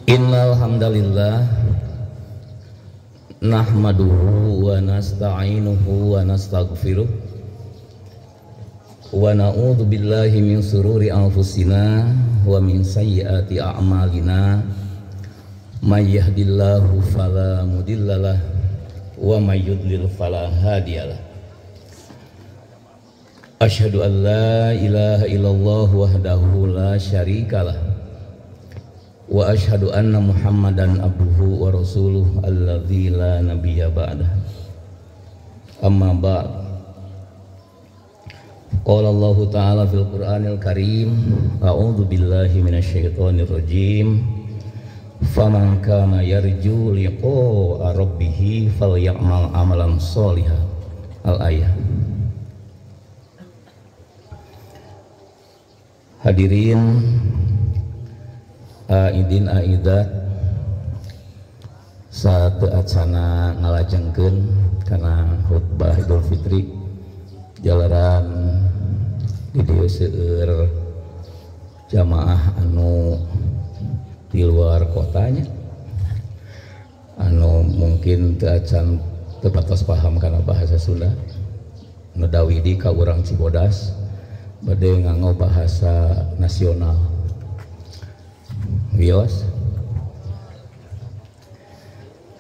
Innal hamdalillah nahmaduhu wa nasta'inuhu wa nastaghfiruh wa na'udzu billahi min sururi anfusina wa min sayyiati a'malina may yahdihillahu fala mudhillalah wa may yudlil fala hadiyalah. Asyhadu an la ilaha illallah wahdahu la syarikalah wa asyhadu anna Muhammadan abduhu wa rasuluh alladzi la nabiyya ba'dah. Amma ba'd. Qala Allah ta'ala fil Qur'anil Karim, a'udzu billahi minasyaitonir rajim. Faman kana yarju liqa'a rabbih falyamal amalan sholihan. Al-ayah. Hadirin aidin aidat saat atsana ngalajengkeun kana khutbah Idul Fitri jalaran di dieu seueur jamaah anu di luar kotanya anu mungkin teu acan teu patos paham kana bahasa Sunda nu dawidi ka urang Cibodas bade nganggo bahasa nasional. Wios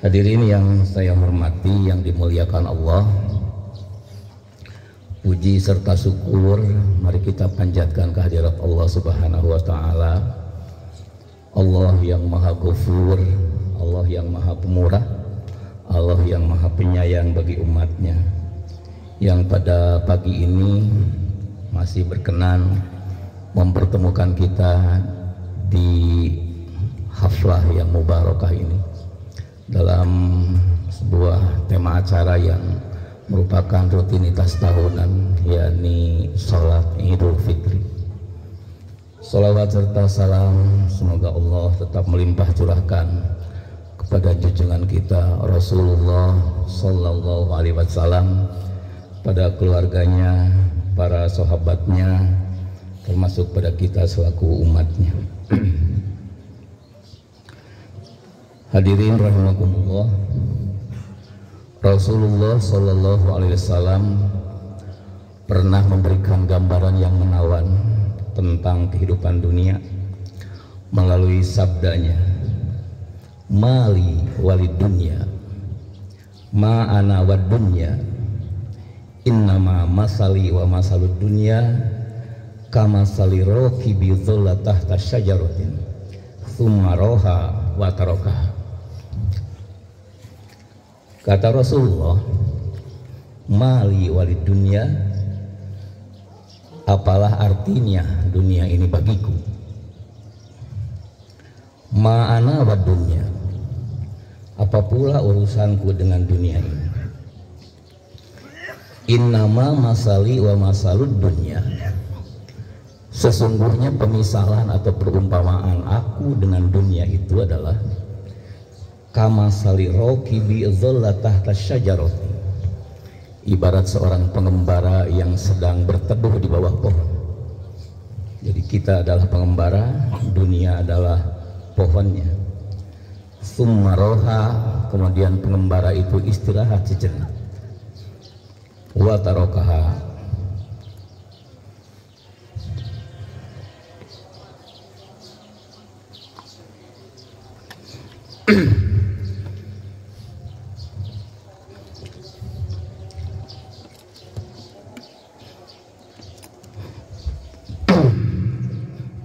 hadirin yang saya hormati, yang dimuliakan Allah, puji serta syukur mari kita panjatkan kehadirat Allah Subhanahu wa ta'ala, Allah yang maha ghafur, Allah yang maha pemurah, Allah yang maha penyayang bagi umatnya, yang pada pagi ini masih berkenan mempertemukan kita di haflah yang mubarakah ini dalam sebuah tema acara yang merupakan rutinitas tahunan, yakni sholat Idul Fitri. Sholawat serta salam semoga Allah tetap melimpah curahkan kepada junjungan kita Rasulullah Sallallahu Alaihi Wasallam, pada keluarganya, para sahabatnya, termasuk pada kita selaku umatnya. Hadirin rahimakumullah, Rasulullah Sallallahu Alaihi Wasallam pernah memberikan gambaran yang menawan tentang kehidupan dunia melalui sabdanya, mali walid dunya ma ana wad dunya innama masali wa masalud dunya kama sali rakibi dhalla tahta syajaratin thumma roha wa tarakaha. Kata Rasulullah, mali walid dunya, apalah artinya dunia ini bagiku. Ma'ana wad dunya, apa pula urusanku dengan dunia ini. Innama masali wa masalud dunya, sesungguhnya pemisalan atau perumpamaan aku dengan dunia itu adalah kama sali rakibi dhalla tahta syajarati, ibarat seorang pengembara yang sedang berteduh di bawah pohon. Jadi kita adalah pengembara, dunia adalah pohonnya. Summa roha, kemudian pengembara itu istirahat sejenak. Wa tarakaha,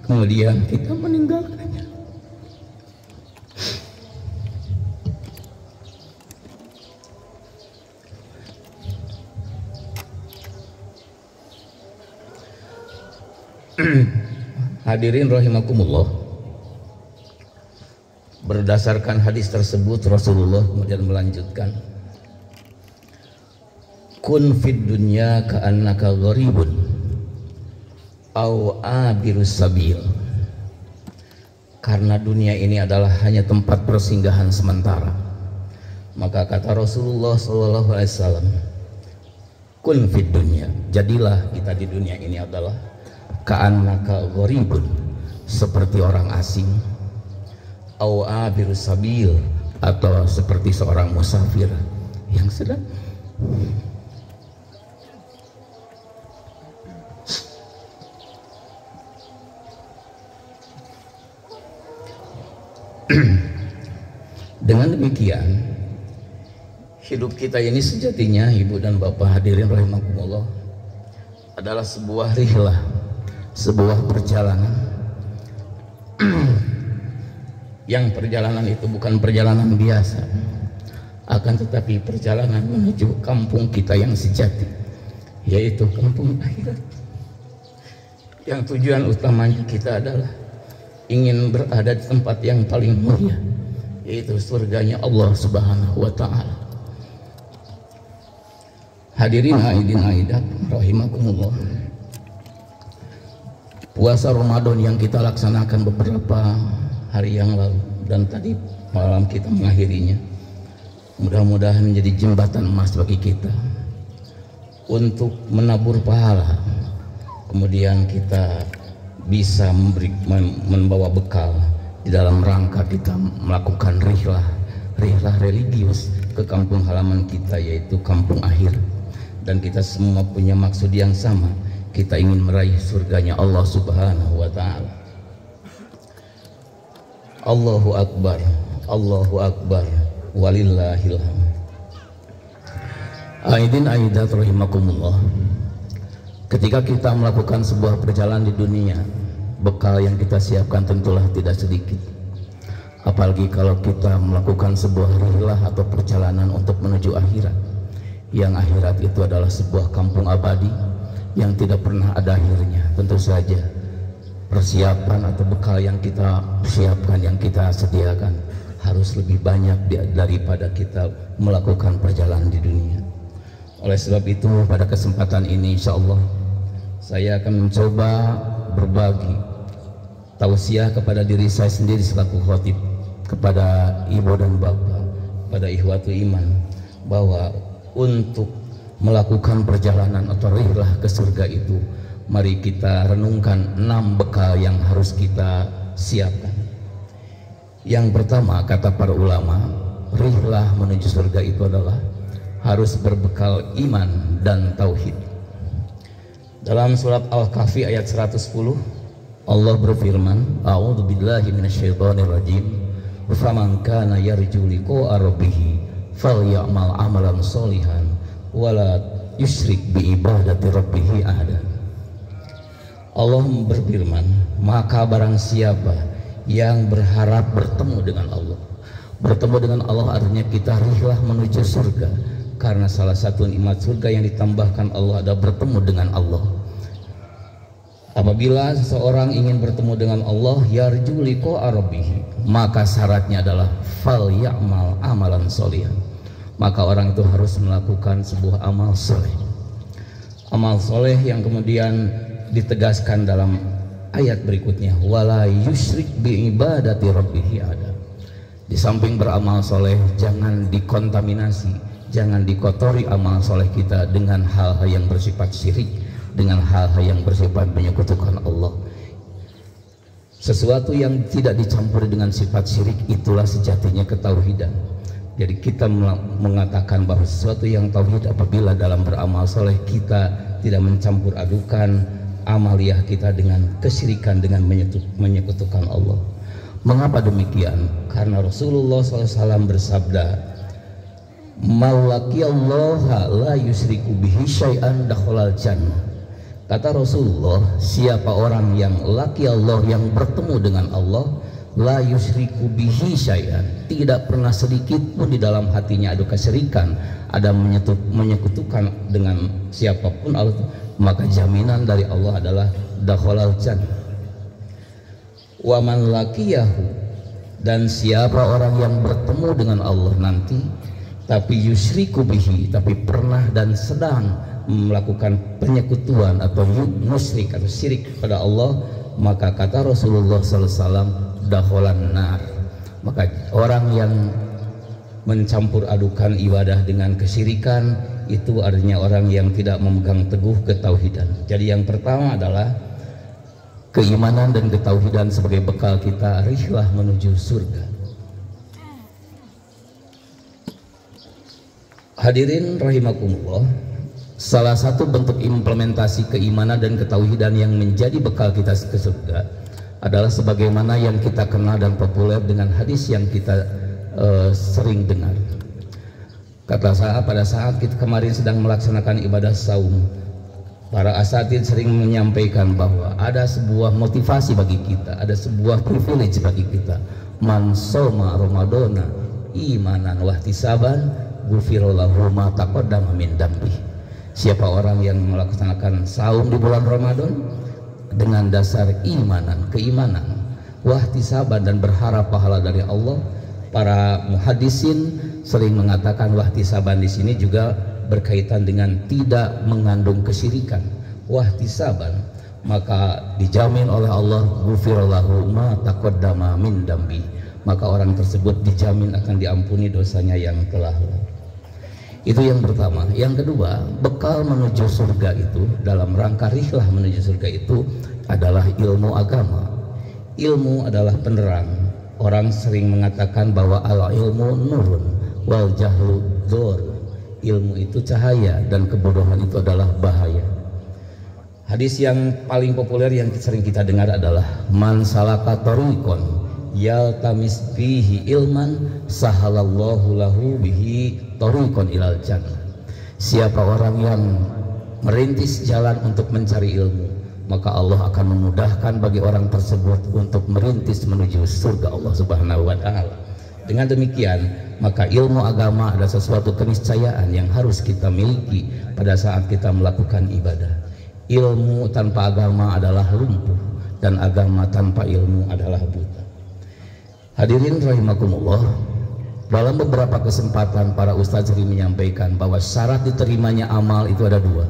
kemudian kita meninggalkannya. Hadirin rahimakumullah, berdasarkan hadis tersebut Rasulullah kemudian melanjutkan, kun fid dunya ka'annaka gharibun au abirus sabil, karena dunia ini adalah hanya tempat persinggahan sementara. Maka kata Rasulullah SAW, kun fid dunya, jadilah kita di dunia ini adalah ka'annaka gharibun, seperti orang asing, au abir sabil, atau seperti seorang musafir yang sedang dengan demikian hidup kita ini sejatinya, ibu dan bapak hadirin rahimakumullah, adalah sebuah rihlah, sebuah perjalanan yang perjalanan itu bukan perjalanan biasa, akan tetapi perjalanan menuju kampung kita yang sejati, yaitu kampung akhirat, yang tujuan utamanya kita adalah ingin berada di tempat yang paling mulia, yaitu surganya Allah Subhanahu wa ta'ala. Hadirin aidin aidat rahimakumullah, puasa Ramadan yang kita laksanakan beberapa hari yang lalu dan tadi malam kita mengakhirinya, mudah-mudahan menjadi jembatan emas bagi kita untuk menabur pahala, kemudian kita bisa membawa bekal di dalam rangka kita melakukan rihlah religius ke kampung halaman kita, yaitu kampung akhir. Dan kita semua punya maksud yang sama, kita ingin meraih surganya Allah Subhanahu wa ta'ala. Allahu Akbar, Allahu Akbar, walillahil hamd. Aidin aidat rahimakumullah, ketika kita melakukan sebuah perjalanan di dunia, bekal yang kita siapkan tentulah tidak sedikit. Apalagi kalau kita melakukan sebuah rihlah atau perjalanan untuk menuju akhirat, yang akhirat itu adalah sebuah kampung abadi yang tidak pernah ada akhirnya. Tentu saja persiapan atau bekal yang kita siapkan, yang kita sediakan harus lebih banyak daripada kita melakukan perjalanan di dunia. Oleh sebab itu, pada kesempatan ini insya Allah saya akan mencoba berbagi tausiah kepada diri saya sendiri selaku khatib, kepada ibu dan bapak, pada ikhwatu iman, bahwa untuk melakukan perjalanan atau rihlah ke surga itu, mari kita renungkan 6 bekal yang harus kita siapkan. Yang pertama, kata para ulama, rihlah menuju surga itu adalah harus berbekal iman dan tauhid. Dalam surat Al-Kahfi ayat 110, Allah berfirman, a'udzubillahi minasyaitonirrajim, faman kana yarju liqa'a rabbih falyamal amalan sholihan wala yusyrik bi ibadati rabbih ahada. Allah berfirman, maka barang siapa yang berharap bertemu dengan Allah, bertemu dengan Allah artinya kita rihlah menuju surga, karena salah satu nikmat surga yang ditambahkan Allah adalah bertemu dengan Allah. Apabila seseorang ingin bertemu dengan Allah, yarju liqa'a rabbih, maka syaratnya adalah fal ya'mal amalan sholihan, maka orang itu harus melakukan sebuah amal soleh. Amal soleh yang kemudian ditegaskan dalam ayat berikutnya, wala yusyrik bi ibadati rabbih ada. Di samping beramal soleh, jangan dikontaminasi, jangan dikotori amal soleh kita dengan hal-hal yang bersifat syirik, dengan hal-hal yang bersifat menyekutukan Allah. Sesuatu yang tidak dicampuri dengan sifat syirik, itulah sejatinya ketauhidan. Jadi kita mengatakan bahwa sesuatu yang tauhid apabila dalam beramal soleh kita tidak mencampur adukan amaliyah kita dengan kesyirikan, dengan menyekutukan Allah. Mengapa demikian? Karena Rasulullah SAW bersabda, "Malaqiyallaha la yusyriku bihi syai'an dakhalal jannah." Kata Rasulullah, siapa orang yang laki Allah, yang bertemu dengan Allah, la yusyriku bihi syai'an, tidak pernah sedikit pun di dalam hatinya ada kesyirikan, ada menyekutukan dengan siapapun Allah, maka jaminan dari Allah adalah dakhalal jannah. Wa man laqiyahu, dan siapa orang yang bertemu dengan Allah nanti tapi yusyriku bihi, tapi pernah dan sedang melakukan penyekutuan atau musyrik atau syirik pada Allah, maka kata Rasulullah SAW, dakhalan nar, maka orang yang mencampur adukan ibadah dengan kesyirikan itu artinya orang yang tidak memegang teguh ketauhidan. Jadi yang pertama adalah keimanan dan ketauhidan sebagai bekal kita rihlah menuju surga. Hadirin rahimakumullah, salah satu bentuk implementasi keimanan dan ketauhidan yang menjadi bekal kita ke surga adalah sebagaimana yang kita kenal dan populer dengan hadis yang kita sering dengar. Kata saya, pada saat kita kemarin sedang melaksanakan ibadah saum, para asatidz sering menyampaikan bahwa ada sebuah motivasi bagi kita, ada sebuah privilege bagi kita. Man soma Ramadana imanan wahtisaban ghufirallahu ma taqaddama min dambi. Siapa orang yang melaksanakan saum di bulan Ramadan dengan dasar keimanan, wahtisaban dan berharap pahala dari Allah. Para muhaddisin sering mengatakan wahtisaban di sini juga berkaitan dengan tidak mengandung kesyirikan. Wahtisaban, maka dijamin oleh Allah ghufirallahu ma taqaddama min dambi, maka orang tersebut dijamin akan diampuni dosanya yang telah lalu. Itu yang pertama. Yang kedua, bekal menuju surga itu, dalam rangka rihlah menuju surga itu adalah ilmu agama. Ilmu adalah penerang. Orang sering mengatakan bahwa al ilmu nurun wal jahlu dzur. Ilmu itu cahaya dan kebodohan itu adalah bahaya. Hadis yang paling populer yang sering kita dengar adalah man salaka tariqan yaltamis fihi ilman sahalallahu lahu bihi tariqan ilal jannah. Siapa orang yang merintis jalan untuk mencari ilmu, maka Allah akan memudahkan bagi orang tersebut untuk merintis menuju surga Allah Subhanahu wa taala. Dengan demikian, maka ilmu agama adalah sesuatu keniscayaan yang harus kita miliki pada saat kita melakukan ibadah. Ilmu tanpa agama adalah lumpuh, dan agama tanpa ilmu adalah buta. Hadirin rahimakumullah, dalam beberapa kesempatan para ustadz sering menyampaikan bahwa syarat diterimanya amal itu ada dua.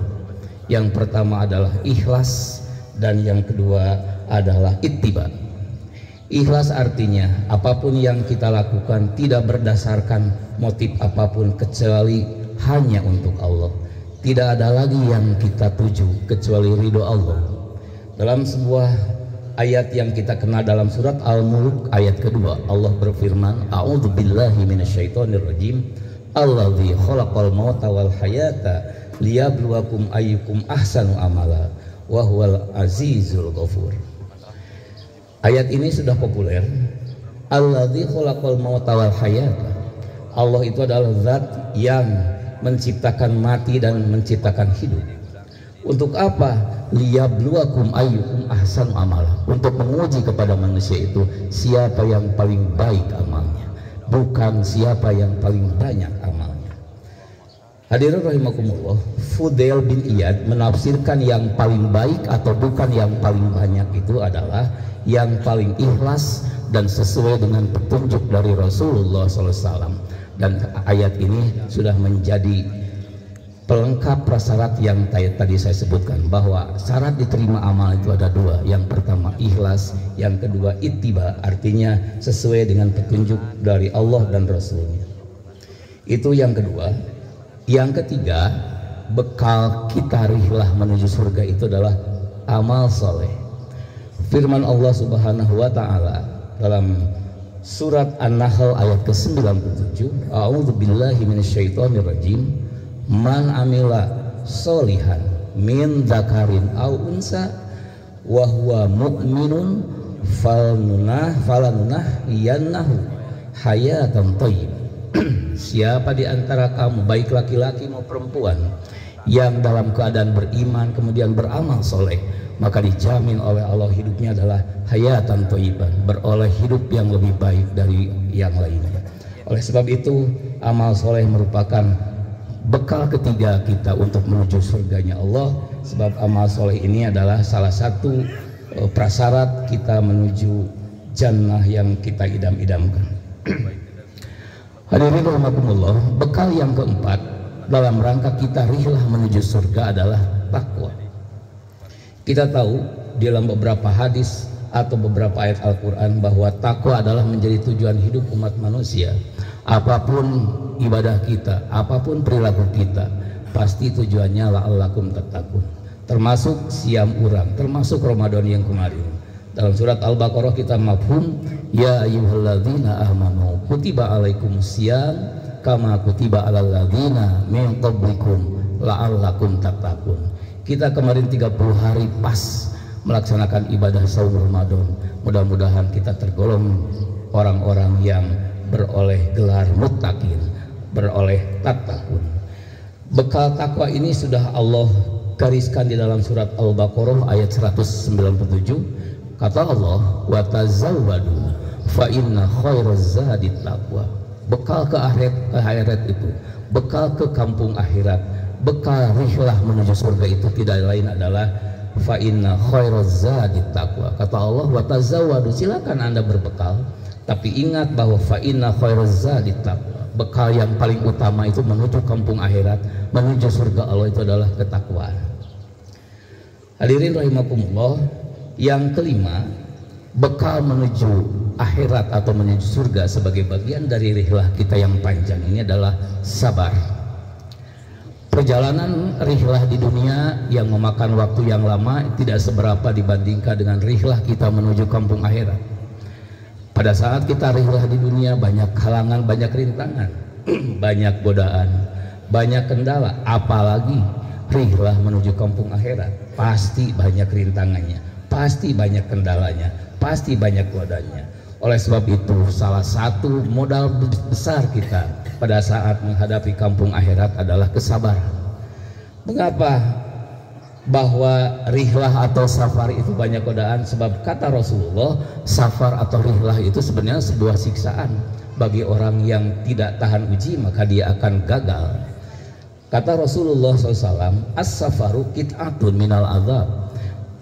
Yang pertama adalah ikhlas, dan yang kedua adalah ittiba. Ikhlas artinya apapun yang kita lakukan tidak berdasarkan motif apapun kecuali hanya untuk Allah. Tidak ada lagi yang kita tuju kecuali ridho Allah. Dalam sebuah ayat yang kita kenal dalam surat Al-Mulk ayat kedua, Allah berfirman, a'udzubillahi minasyaitonirrajim, alladzi khalaqal mauta wal hayata liyabluwakum ayyukum ahsanu amala wa huwal azizul ghafur. Ayat ini sudah populer. Alladzi khalaqal mauta wal hayata. Allah itu adalah zat yang menciptakan mati dan menciptakan hidup. Untuk apa? Liyabluwakum ayyukum ahsanu amala. Untuk menguji kepada manusia itu siapa yang paling baik amalnya, bukan siapa yang paling banyak amalnya. Hadirin rahimakumullah, Fudail bin Iyad menafsirkan yang paling baik atau bukan yang paling banyak itu adalah yang paling ikhlas dan sesuai dengan petunjuk dari Rasulullah SAW. Dan ayat ini sudah menjadi pelengkap prasyarat yang tadi saya sebutkan, bahwa syarat diterima amal itu ada dua. Yang pertama ikhlas, yang kedua ittiba, artinya sesuai dengan petunjuk dari Allah dan Rasulnya. Itu yang kedua. Yang ketiga, bekal kita rihlah menuju surga itu adalah amal soleh. Firman Allah Subhanahu wa ta'ala dalam surat An-Nahl ayat ke-97, a'udzubillahi minasyaitonirrajim, man amila solihan min dzakarin aw unsa wa huwa mu'minun falanunahyiyannahu hayatan thayyibah. Siapa di antara kamu, baik laki-laki maupun perempuan, yang dalam keadaan beriman kemudian beramal soleh, maka dijamin oleh Allah hidupnya adalah hayatan thayyibah, beroleh hidup yang lebih baik dari yang lainnya. Oleh sebab itu, amal soleh merupakan bekal ketiga kita untuk menuju surganya Allah. Sebab amal soleh ini adalah salah satu prasyarat kita menuju jannah yang kita idam-idamkan. Hadirin rahimakumullah, bekal yang keempat dalam rangka kita rihlah menuju surga adalah takwa. Kita tahu dalam beberapa hadis atau beberapa ayat Al-Quran bahwa takwa adalah menjadi tujuan hidup umat manusia. Apapun ibadah kita, apapun perilaku kita, pasti tujuannya la'allakum tattaqun. Termasuk siam urang, termasuk Ramadan yang kemarin. Dalam surat Al-Baqarah kita mafhum, ya ayyuhalladzina amanu kutiba alaikumus siyam kama kutiba alal ladzina min qablikum la'allakum tattaqun. Kita kemarin 30 hari pas melaksanakan ibadah saum Ramadan. Mudah-mudahan kita tergolong orang-orang yang beroleh gelar muttaqin, beroleh tattaqun. Bekal takwa ini sudah Allah gariskan di dalam surat Al-Baqarah ayat 197. Kata Allah, wa tazawwadu fa inna khairaz zadi taqwa. Bekal ke akhirat itu, bekal ke kampung akhirat, bekal rihlah menuju surga itu tidak lain adalah fa inna khairaz zadi taqwa. Kata Allah, wa tazawwadu, silakan Anda berbekal, tapi ingat bahwa fa inna khairaz zadi taqwa. Bekal yang paling utama itu menuju kampung akhirat, menuju surga Allah itu adalah ketakwaan. Hadirin rahimakumullah, yang kelima, bekal menuju akhirat atau menuju surga sebagai bagian dari rihlah kita yang panjang ini adalah sabar. Perjalanan rihlah di dunia yang memakan waktu yang lama tidak seberapa dibandingkan dengan rihlah kita menuju kampung akhirat. Pada saat kita rihlah di dunia banyak halangan, banyak rintangan, banyak godaan, banyak kendala, apalagi rihlah menuju kampung akhirat pasti banyak rintangannya, pasti banyak kendalanya, pasti banyak godaannya. Oleh sebab itu salah satu modal besar kita pada saat menghadapi kampung akhirat adalah kesabaran. Mengapa bahwa rihlah atau safar itu banyak godaan? Sebab kata Rasulullah, safar atau rihlah itu sebenarnya sebuah siksaan bagi orang yang tidak tahan uji, maka dia akan gagal. Kata Rasulullah SAW, as-safaru kit'atun minal azab.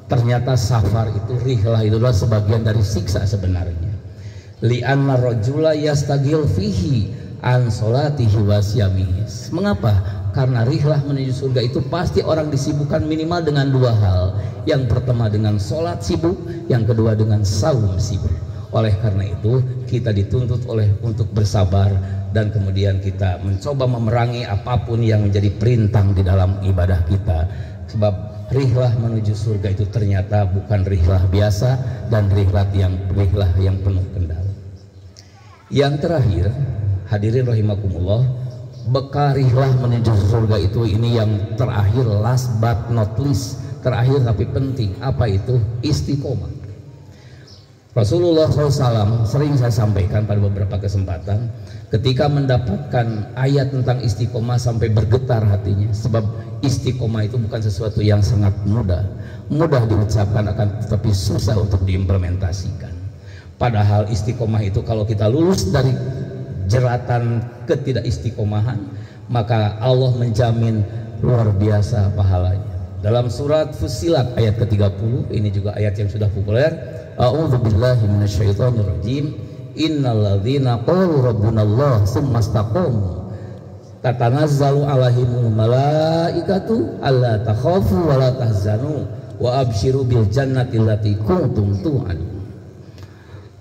Ternyata safar itu, rihlah itu adalah sebagian dari siksa sebenarnya. Li'anna rajula yastagil fihi an solatihi wasyamihi. Mengapa? Karena rihlah menuju surga itu pasti orang disibukkan minimal dengan dua hal. Yang pertama dengan sholat sibuk, yang kedua dengan saum sibuk. Oleh karena itu kita dituntut untuk bersabar dan kemudian kita mencoba memerangi apapun yang menjadi perintang di dalam ibadah kita. Sebab rihlah menuju surga itu ternyata bukan rihlah biasa dan rihlah yang penuh kendala. Yang terakhir, hadirin rahimakumullah, bekal rihlah menuju surga itu ini yang terakhir, last but not least, terakhir tapi penting. Apa itu? Istiqomah. Rasulullah SAW sering saya sampaikan pada beberapa kesempatan, ketika mendapatkan ayat tentang istiqomah sampai bergetar hatinya. Sebab istiqomah itu bukan sesuatu yang sangat mudah diucapkan, akan tetapi susah untuk diimplementasikan. Padahal istiqomah itu kalau kita lulus dari jeratan ketidakistiqomahan, maka Allah menjamin luar biasa pahalanya. Dalam surat Fussilat ayat ke-30, ini juga ayat yang sudah populer, a'udzubillahi minasyaitonirrajim, innalladzina qalu rabbunallah tsumma istaqamu tatanazzalu alaihimul malaikatu alla takhafu wa la tahzanu wa absyiru bil jannati allati kuntum tu'adun.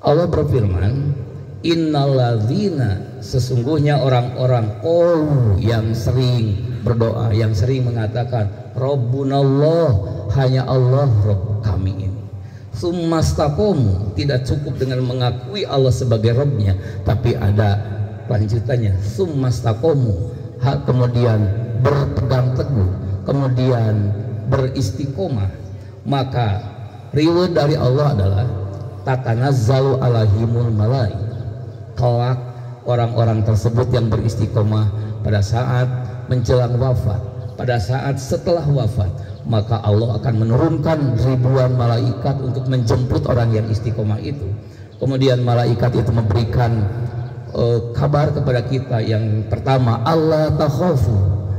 Allah berfirman, innalladzina, sesungguhnya orang-orang qalu, yang sering berdoa, yang sering mengatakan rabbunallah, hanya Allah Rabb kami ini. Summastaqamu, tidak cukup dengan mengakui Allah sebagai Rabbnya, tapi ada lanjutannya, summastaqamu, kemudian berpegang teguh, kemudian beristiqomah, maka reward dari Allah adalah tatanazzalu alaihimul malaikah. Kelak orang-orang tersebut yang beristiqomah pada saat menjelang wafat, pada saat setelah wafat, maka Allah akan menurunkan ribuan malaikat untuk menjemput orang yang istiqomah itu. Kemudian malaikat itu memberikan kabar kepada kita. Yang pertama, Allah takhafu,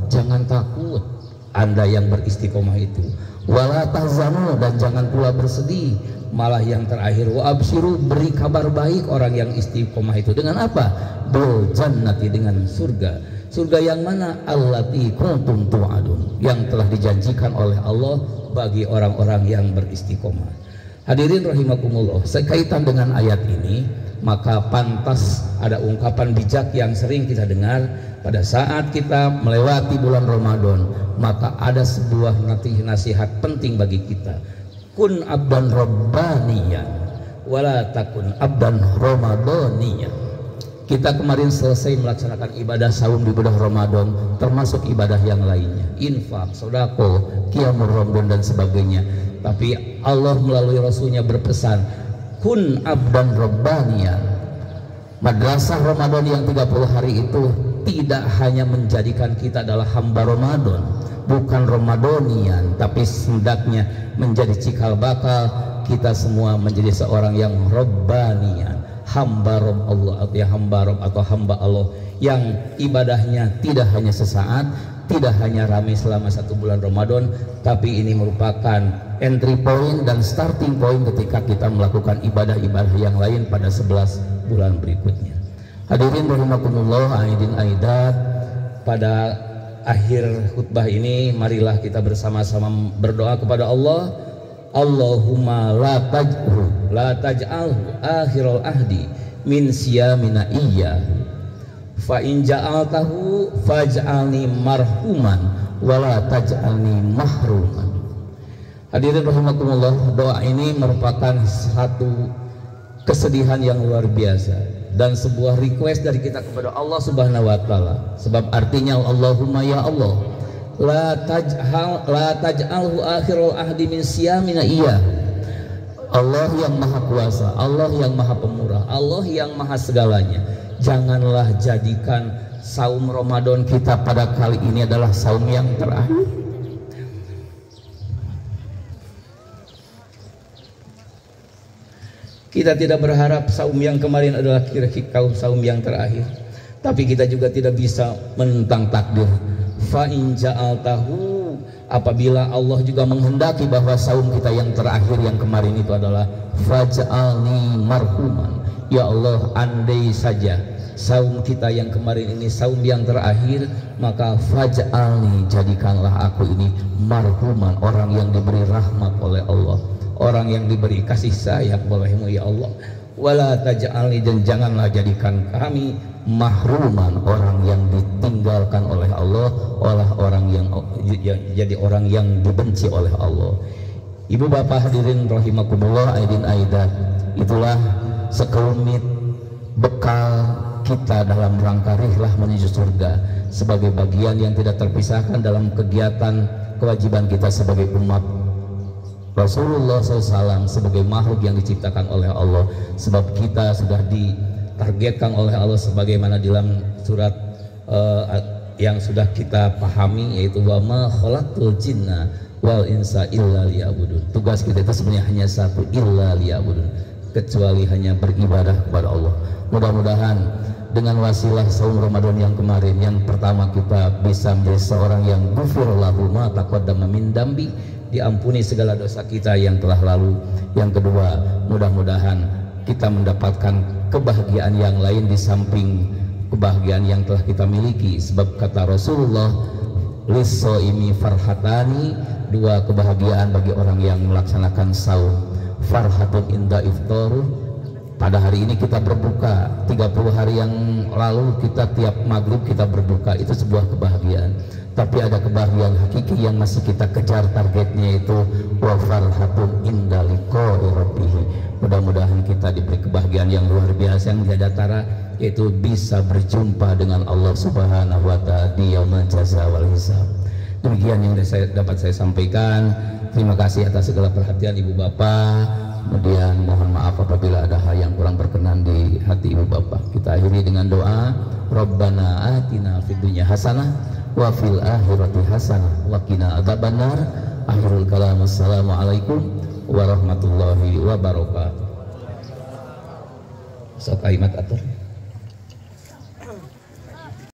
jangan takut Anda yang beristiqomah itu, wala tahzanu, dan jangan pula bersedih. Malah yang terakhir, wa absyiru, beri kabar baik orang yang istiqomah itu. Dengan apa? Bil jannati, dengan surga. Surga yang mana? Allati kuntum tu'adun, yang telah dijanjikan oleh Allah bagi orang-orang yang beristiqomah. Hadirin rahimakumullah, sekaitan dengan ayat ini, maka pantas ada ungkapan bijak yang sering kita dengar pada saat kita melewati bulan Ramadan. Maka ada sebuah nasihat penting bagi kita, kun abdan rabbaniyan wala takun abdan ramadaniyan. Kita kemarin selesai melaksanakan ibadah saum di bulan Ramadan, termasuk ibadah yang lainnya, infak, sedekah, qiyamul Ramadan dan sebagainya. Tapi Allah melalui Rasulnya berpesan, kun abdan rabbaniyan. Madrasah Ramadan yang 30 hari itu tidak hanya menjadikan kita adalah hamba Ramadan, bukan Ramadanian, tapi hendaknya menjadi cikal bakal kita semua menjadi seorang yang rabbaniyan, hamba Rabb Allah atau ya hamba Rabb atau hamba Allah yang ibadahnya tidak hanya sesaat, tidak hanya ramai selama 1 bulan Ramadan, tapi ini merupakan entry point dan starting point ketika kita melakukan ibadah-ibadah yang lain pada 11 bulan berikutnya. Hadirin rahimakumullah, aidin aidat, pada akhir khutbah ini marilah kita bersama-sama berdoa kepada Allah. Allahumma la taj'alhu akhirul ahdi min siyamina iya fa in ja'altahu faj'alni marhuman wa la taj'alni mahruman. Hadirin rahimakumullah, doa ini merupakan satu kesedihan yang luar biasa dan sebuah request dari kita kepada Allah Subhanahu wa taala. Sebab artinya Allahumma ya Allah, la taj'alhu akhirul ahdi min siyamina iya. Allah yang maha kuasa, Allah yang maha pemurah, Allah yang maha segalanya, janganlah jadikan saum Ramadan kita pada kali ini adalah saum yang terakhir. Kita tidak berharap saum yang kemarin adalah kira-kira saum yang terakhir, tapi kita juga tidak bisa menentang takdir. Fa in ja'altahu, apabila Allah juga menghendaki bahwa saum kita yang terakhir yang kemarin itu adalah faj'alni marhuman, ya Allah, andai saja saum kita yang kemarin ini saum yang terakhir, maka faj'alni, jadikanlah aku ini marhuman, orang yang diberi rahmat oleh Allah, orang yang diberi kasih sayang oleh-Mu ya Allah. Wala taj'alni, dan janganlah jadikan kami mahruman, orang yang ditinggalkan oleh Allah, orang yang jadi orang yang dibenci oleh Allah. Ibu bapak hadirin rahimakumullah, aidin aidat, itulah sekelumit bekal kita dalam rangka rihlah menuju surga sebagai bagian yang tidak terpisahkan dalam kegiatan kewajiban kita sebagai umat Rasulullah SAW, sebagai makhluk yang diciptakan oleh Allah. Sebab kita sudah ditargetkan oleh Allah sebagaimana dalam surat yang sudah kita pahami, yaitu wa ma khalaqtul jinna wal insa illa liya'budun. Tugas kita itu sebenarnya hanya satu, illa liya'budun, kecuali hanya beribadah kepada Allah. Mudah-mudahan dengan wasilah saum Ramadan yang kemarin, yang pertama kita bisa menjadi seorang yang ghufirallahu ma taqaddama min dambi, diampuni segala dosa kita yang telah lalu. Yang kedua, mudah-mudahan kita mendapatkan kebahagiaan yang lain di samping kebahagiaan yang telah kita miliki. Sebab kata Rasulullah, lis-shaimi farhatani, dua kebahagiaan bagi orang yang melaksanakan saum. Farhatun inda iftaru, pada hari ini kita berbuka. 30 hari yang lalu kita tiap maghrib kita berbuka, itu sebuah kebahagiaan. Tapi ada kebahagiaan hakiki yang masih kita kejar, targetnya itu wa farhatun inda liqa'i rabbih. Mudah-mudahan kita diberi kebahagiaan yang luar biasa yang tiada tara, yaitu bisa berjumpa dengan Allah Subhanahu wa taala di yaumul jaza wal hisab. Demikian yang dapat saya sampaikan. Terima kasih atas segala perhatian Ibu Bapak. Kemudian mohon maaf apabila ada hal yang kurang berkenan di hati Ibu Bapak. Kita akhiri dengan doa, Rabbana atina fid dunya hasanah wa fil akhirati hasanah wa qina adzabannar. Akhirul kalam, assalamualaikum warahmatullahi wabarakatuh. Sok aimat atur.